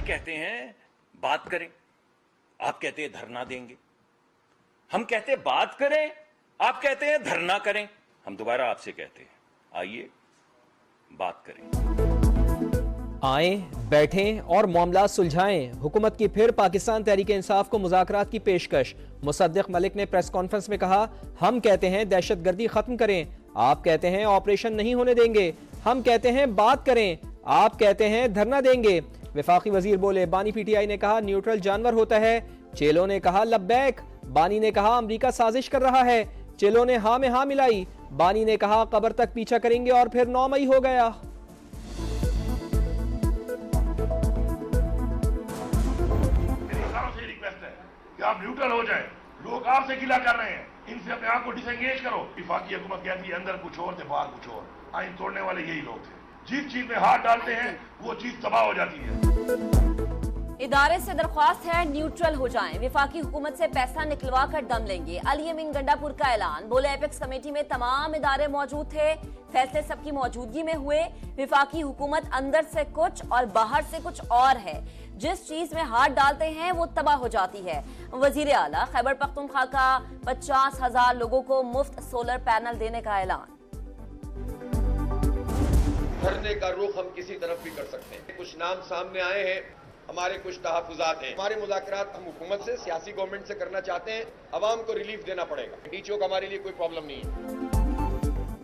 कहते हैं बात करें, आप कहते हैं धरना देंगे। हम कहते हैं बात करें, आप कहते हैं धरना करें। हम दोबारा आपसे कहते हैं आइए बात करें। आए, बैठें और मामला सुलझाएं। हुकूमत की फिर पाकिस्तान तहरीक इंसाफ को मुज़ाकरात की पेशकश। मुसद्दिक मलिक ने प्रेस कॉन्फ्रेंस में कहा, हम कहते हैं दहशतगर्दी खत्म करें, आप कहते हैं ऑपरेशन नहीं होने देंगे। हम कहते हैं बात करें, आप कहते हैं धरना देंगे। वफाकी वजीर बोले, बानी पीटीआई ने कहा न्यूट्रल जानवर होता है। चेलो ने कहा लब्बैक। बानी ने कहा अमरीका साजिश कर रहा है। चेलो ने हाँ में हाँ मिलाई। बानी ने कहा कब्र तक पीछा करेंगे और फिर 9 मई हो गया। आप न्यूट्रल हो जाए, लोग आपसे गिला कर रहे हैं, इनसे अपने आप को डिसएंगेज करो। वफाकी हुकूमत कहती है अंदर कुछ और थे बाहर कुछ और, आइन तोड़ने वाले यही लोग थे। जिस चीज में हाथ डालते हैं वो चीज तबाह हो जाती है। इदारे से दरख्वास्त है न्यूट्रल हो जाएं, वफाकी हुकूमत से पैसा निकलवा कर दम लेंगे। अली अमीन गंडापुर का ऐलान। बोले एपेक्स कमेटी में तमाम इदारे मौजूद थे, फैसले सबकी मौजूदगी में हुए। वफाकी हुकूमत अंदर से कुछ और बाहर से कुछ और है, जिस चीज में हाथ डालते हैं वो तबाह हो जाती है। वजीर आला खैबर पख्तूनख्वा का 50,000 लोगों को मुफ्त सोलर पैनल देने का ऐलान। धरने का रुख हम किसी तरफ भी कर सकते हैं। कुछ नाम सामने आए हैं, हमारे कुछ तहफुजात हैं। हमारे मुज़ाकरात हम हुकूमत से, सियासी गवर्नमेंट से करना चाहते हैं। अवाम को रिलीफ देना पड़ेगा। डीचओ का हमारे लिए कोई प्रॉब्लम नहीं है।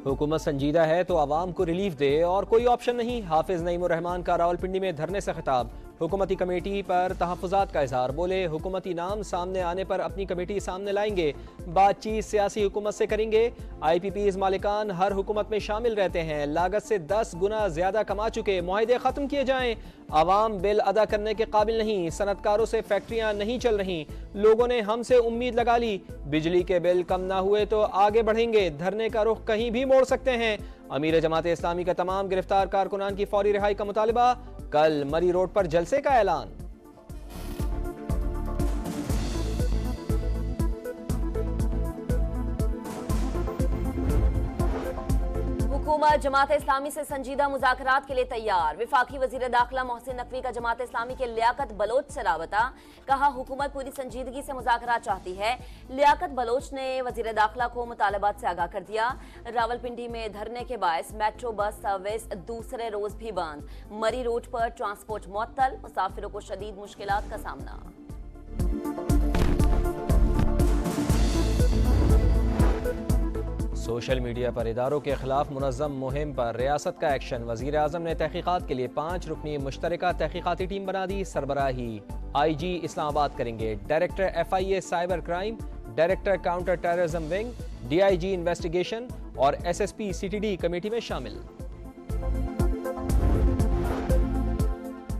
हुकूमत संजीदा है तो आवाम को रिलीफ दे और कोई ऑप्शन नहीं। हाफिज नईमुर रहमान का रावलपिंडी में धरने से खिताब। हुकूमती कमेटी पर तहफ़्फ़ुज़ात का इज़हार। बोले हुकूमती नाम सामने आने पर अपनी कमेटी सामने लाएंगे, बातचीत सियासी हुकूमत से करेंगे। IPPs मालिकान हर हुकूमत में शामिल रहते हैं, लागत से 10 गुना ज्यादा कमा चुके, मुआहदे खत्म किए जाएं। आवाम बिल अदा करने के काबिल नहीं, सनतकारों से फैक्ट्रियां नहीं चल रही, लोगों ने हमसे उम्मीद लगा ली, बिजली के बिल कम ना हुए तो आगे बढ़ेंगे, धरने का रुख कहीं भी मोड़ सकते हैं। अमीर जमात इस्लामी का तमाम गिरफ्तार कारकुनान की फौरी रिहाई का मुतालबा। कल मरी रोड पर जलसे का ऐलान। हुकूमत जमात इस्लामी से संजीदा मुज़ाकरात के लिए तैयार। वफाकी वजीर दाखिला मोहसिन नकवी का जमात इस्लामी के लियाकत बलोच से राबता। कहा हुकूमत पूरी संजीदगी से मुज़ाकरात चाहती है। लियाकत बलोच ने वजीर दाखिला को मुतालबात से आगाह कर दिया। रावलपिंडी में धरने के बायस मेट्रो बस सर्विस दूसरे रोज भी बंद। मरी रोड पर ट्रांसपोर्ट मुअत्तल, मुसाफिरों को शदीद मुश्किलात का सामना। सोशल मीडिया पर इदारों के खिलाफ मुनज़्ज़म मुहिम पर रियासत का एक्शन। वज़ीर आज़म ने तहकीकात के लिए 5 रुकनी मुश्तरका तहकीकाती टीम बना दी। सरबराही IG इस्लामाबाद करेंगे। Director FIA cyber crime, director counter terrorism wing, DIG investigation और SSP CTD कमेटी में शामिल।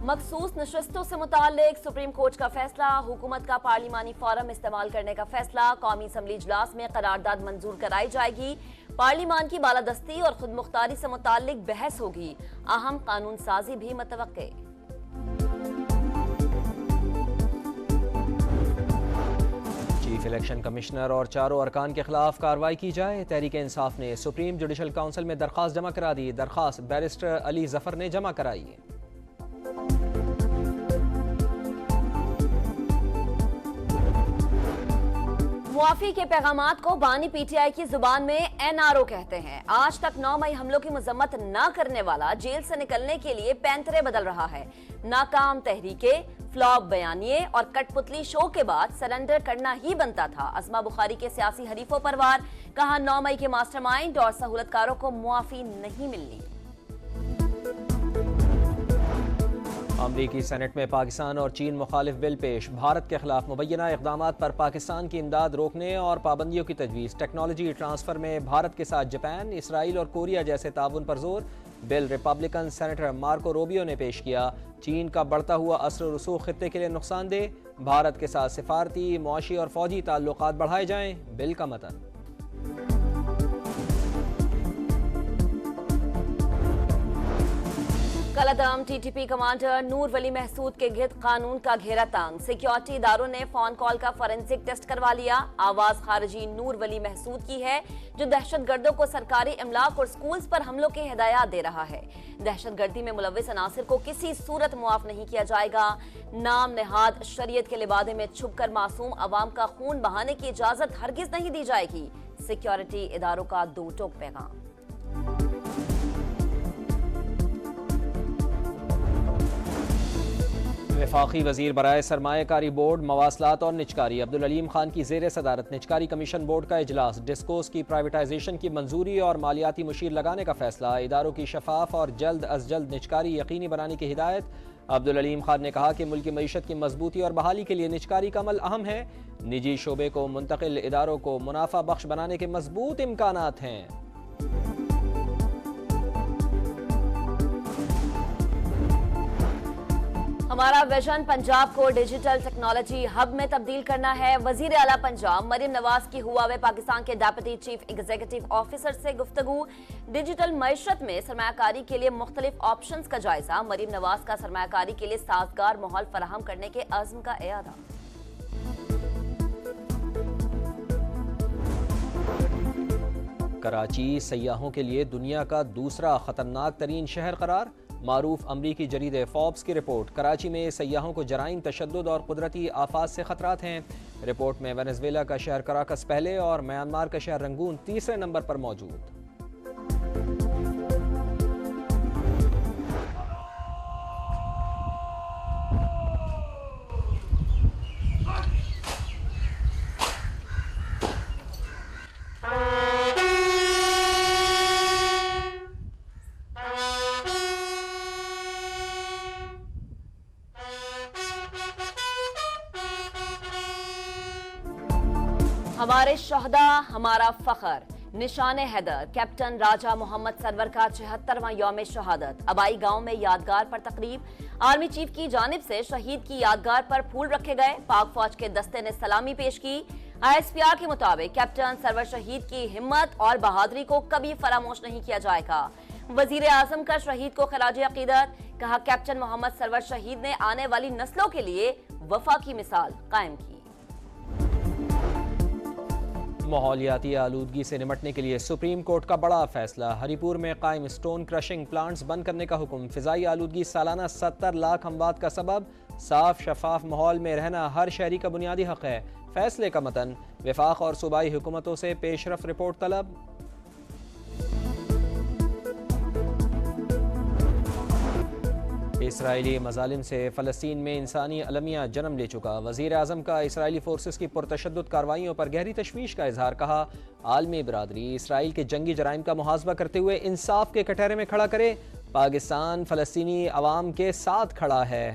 मखसूस नशस्तों से मुताल्लिक सुप्रीम कोर्ट का फैसला। हुकूमत का पार्लिमानी फोरम इस्तेमाल करने का फैसला। कौमी असम्बली इजलास में करारदाद मंजूर कराई जाएगी। पार्लिमान की बालादस्ती और खुद मुख्तारी से मुताल्लिक बहस होगी। अहम कानून साजी भी मतवक्के। चीफ इलेक्शन कमिश्नर और चारों अरकान के खिलाफ कार्रवाई की जाए। तहरीक इंसाफ ने सुप्रीम जुडिशल काउंसिल में दरख्वास्त जमा करा दी। दरख्वास्त बैरिस्टर अली जफर ने जमा कराई। मुआफी के पैगामात को बानी PTI की जुबान में NRO कहते हैं। आज तक 9 मई हमलों की मजम्मत न करने वाला जेल से निकलने के लिए पैंतरे बदल रहा है। नाकाम तहरीके, फ्लॉप बयानिए और कठपुतली शो के बाद सरेंडर करना ही बनता था। अस्मा बुखारी के सियासी हरीफों पर वार। कहा 9 मई के मास्टरमाइंड और सहूलतकारों को मुआफी नहीं मिलनी। अमरीकी सेनेट में पाकिस्तान और चीन मुखालिफ बिल पेश। भारत के खिलाफ मुबैना इक़दामात पर पाकिस्तान की इमदाद रोकने और पाबंदियों की तजवीज़। टेक्नोलॉजी ट्रांसफ़र में भारत के साथ जापान, इसराइल और कोरिया जैसे ताउन पर जोर। Bill Republican senator Marco Rubio ने पेश किया। चीन का बढ़ता हुआ असर रसूख खित्ते के लिए नुकसानदेह। भारत के साथ सिफारती, मुआशी और फौजी ताल्लुकात बढ़ाए जाएं। बिल का मतन। कलदम टीटीपी कमांडर नूर वली महसूद के गिर्द कानून का घेरा तंग। सिक्योरिटी इदारों ने फोन कॉल का फॉरेंसिक टेस्ट करवा लिया। आवाज खारिजी नूर वली महसूद की है, जो दहशतगर्दों को सरकारी इमलाक और स्कूल्स पर हमलों की हिदायत दे रहा है। दहशतगर्दी में मुलविस अनासिर को किसी सूरत मुआफ नहीं किया जाएगा। नाम नेहाद शरीयत के लिबादे में छुपकर मासूम अवाम का खून बहाने की इजाजत हरगिज नहीं दी जाएगी। सिक्योरिटी इदारों का दो टोक पैगाम। वफाकी वजीर बराए सरमायाकारी बोर्ड, मवासलात और निजकारी अब्दुल अलीम खान की जेर सदारत निजकारी कमीशन बोर्ड का इजलास। डिस्कोस की प्राइवेटाइजेशन की मंजूरी और मालियाती मुशीर लगाने का फैसला। इदारों की शफाफ और जल्द अज जल्द निजकारी यकीनी बनाने की हिदायत। अब्दुल अलीम खान ने कहा कि मुल्क की मईशत की मजबूती और बहाली के लिए निजकारी का अमल अहम है। निजी शोबे को मुंतकिल इदारों को मुनाफा बख्श बनाने के मजबूत इम्कानात हैं। हमारा विजन पंजाब को डिजिटल टेक्नोलॉजी हब में तब्दील करना है। वजीर आला पंजाब मरियम नवाज की हुआवे पाकिस्तान के डेप्यूटी चीफ एग्जीक्यूटिव ऑफिसर से गुफ्तगू। डिजिटल मईशत में सरमायाकारी के लिए मुख्तलिफ ऑप्शंस का जायजा। मरियम नवाज का सरमायाकारी के लिए साजगार माहौल फराहम करने के अज़्म का इरादा। कराची सयाहों के लिए दुनिया का दूसरा खतरनाक तरीन शहर करार। मारूफ अमरीकी जरीदे फोर्ब्स की रिपोर्ट। कराची में सयाहों को जराइम, तशद्दुद और कुदरती आफात से खतरात हैं। रिपोर्ट में वेनेजुएला का शहर कराकस पहले और म्यांमार का शहर रंगून तीसरे नंबर पर मौजूद। हमारे शहदा हमारा फख्र। निशान हैदर कैप्टन राजा मोहम्मद सरवर का 76वां यौम शहादत। अबाई गांव में यादगार पर तकरीब। आर्मी चीफ की जानिब से शहीद की यादगार पर फूल रखे गए। पाक फौज के दस्ते ने सलामी पेश की। ISPR के मुताबिक कैप्टन सरवर शहीद की हिम्मत और बहादुरी को कभी फरामोश नहीं किया जाएगा। वजीर आजम का शहीद को खराज अकीदत। कहा, कैप्टन मोहम्मद सरवर शहीद ने आने वाली नस्लों के लिए वफा की मिसाल कायम की। माहौलियाती आलूदगी से निपटने के लिए सुप्रीम कोर्ट का बड़ा फैसला। हरिपुर में कायम स्टोन क्रशिंग प्लांट्स बंद करने का हुक्म। फिजाई आलूदगी सालाना 70 लाख अमवात का सबब। साफ शफाफ माहौल में रहना हर शहरी का बुनियादी हक है। फैसले का मतन। वफाक और सूबाई हुकूमतों से पेशरफ रिपोर्ट तलब। इसराइली मजालिम से फ़लस्तीन में इंसानी अलमिया जन्म ले चुका। वज़ीर आज़म का इसराइली फोर्सेस की पुरतशद्दुद कार्रवाइयों पर गहरी तशवीश का इजहार। कहा, आलमी बरादरी इसराइल के जंगी जराइम का मुहासबा करते हुए इंसाफ के कटहरे में खड़ा करे। पाकिस्तान फ़लस्तीनी अवाम के साथ खड़ा है।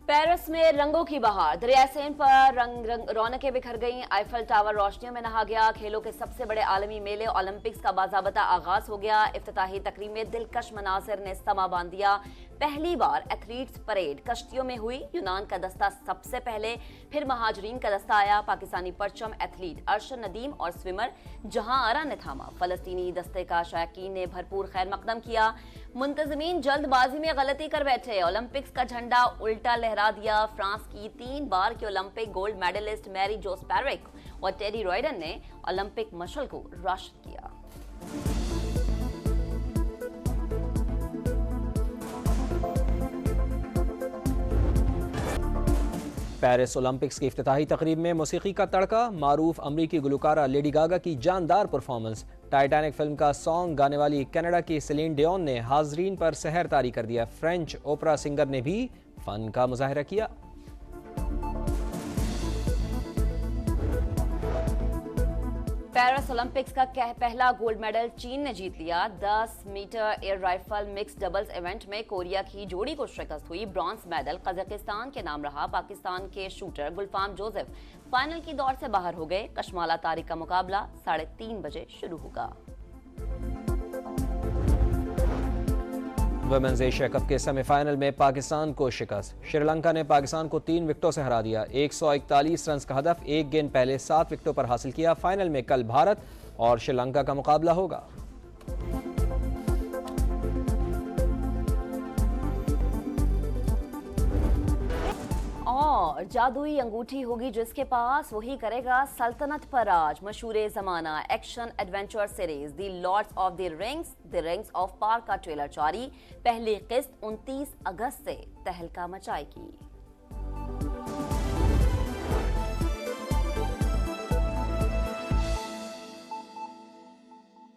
पेरिस में रंगों की बहार। दरिया सेन पर रौनकें बिखर गईं। आईफल टावर रोशनियों में नहा गया। खेलों के सबसे बड़े आलमी मेले ओलंपिक्स का बाज़ाबता आगाज हो गया। इफ्तिताही तकरीब में दिलकश मनासिर ने समा बांध दिया। पहली बार एथलीट्स परेड कश्तियों में हुई। यूनान का दस्ता सबसे पहले, फिर महाजरीन का दस्ता आया। पाकिस्तानी परचम एथलीट अर्शद नदीम और स्विमर जहां आरा ने थामा। फलस्तीनी दस्ते का शायकीन ने भरपूर खैर मकदम किया। मुंतजमीन जल्दबाजी में गलती कर बैठे। ओलंपिक्स का झंडा उल्टा लहरा दिया। फ्रांस की 3 बार के ओलंपिक गोल्ड मेडलिस्ट मैरी जो स्पैरिक और टेरी रॉयडन ने ओलंपिक मशल को रोशन किया। पेरिस ओलंपिक्स की इफ्तिताही तकरीब में मौसीकी का तड़का। मारूफ अमरीकी गुलकारा लेडी गागा की जानदार परफॉर्मेंस। टाइटैनिक फिल्म का सॉन्ग गाने वाली कनाडा की सेलिन डियोन ने हाजरीन पर सहर तारी कर दिया। फ्रेंच ओपरा सिंगर ने भी फन का मुजाहिरा किया। पेरिस ओलंपिक्स का पहला गोल्ड मेडल चीन ने जीत लिया। 10 metre air rifle mix doubles event में कोरिया की जोड़ी को शिकस्त हुई। ब्रॉन्ज मेडल कजाकिस्तान के नाम रहा। पाकिस्तान के शूटर गुलफाम जोसेफ फाइनल की दौड़ से बाहर हो गए। कशमाला तारिक का मुकाबला 3:30 बजे शुरू होगा। वुमेन्स एशिया कप के सेमीफाइनल में पाकिस्तान को शिकस्त। श्रीलंका ने पाकिस्तान को 3 विकेटों से हरा दिया। 141 रन का हदफ 1 गेंद पहले 7 विकेटों पर हासिल किया। फाइनल में कल भारत और श्रीलंका का मुकाबला होगा। और जादुई अंगूठी होगी जिसके पास, वही करेगा सल्तनत पर राज। मशहूर जमाना action adventure series the Lords of the Rings of Power का ट्रेलर जारी। पहली किस्त 29 अगस्त से तहलका मचाएगी।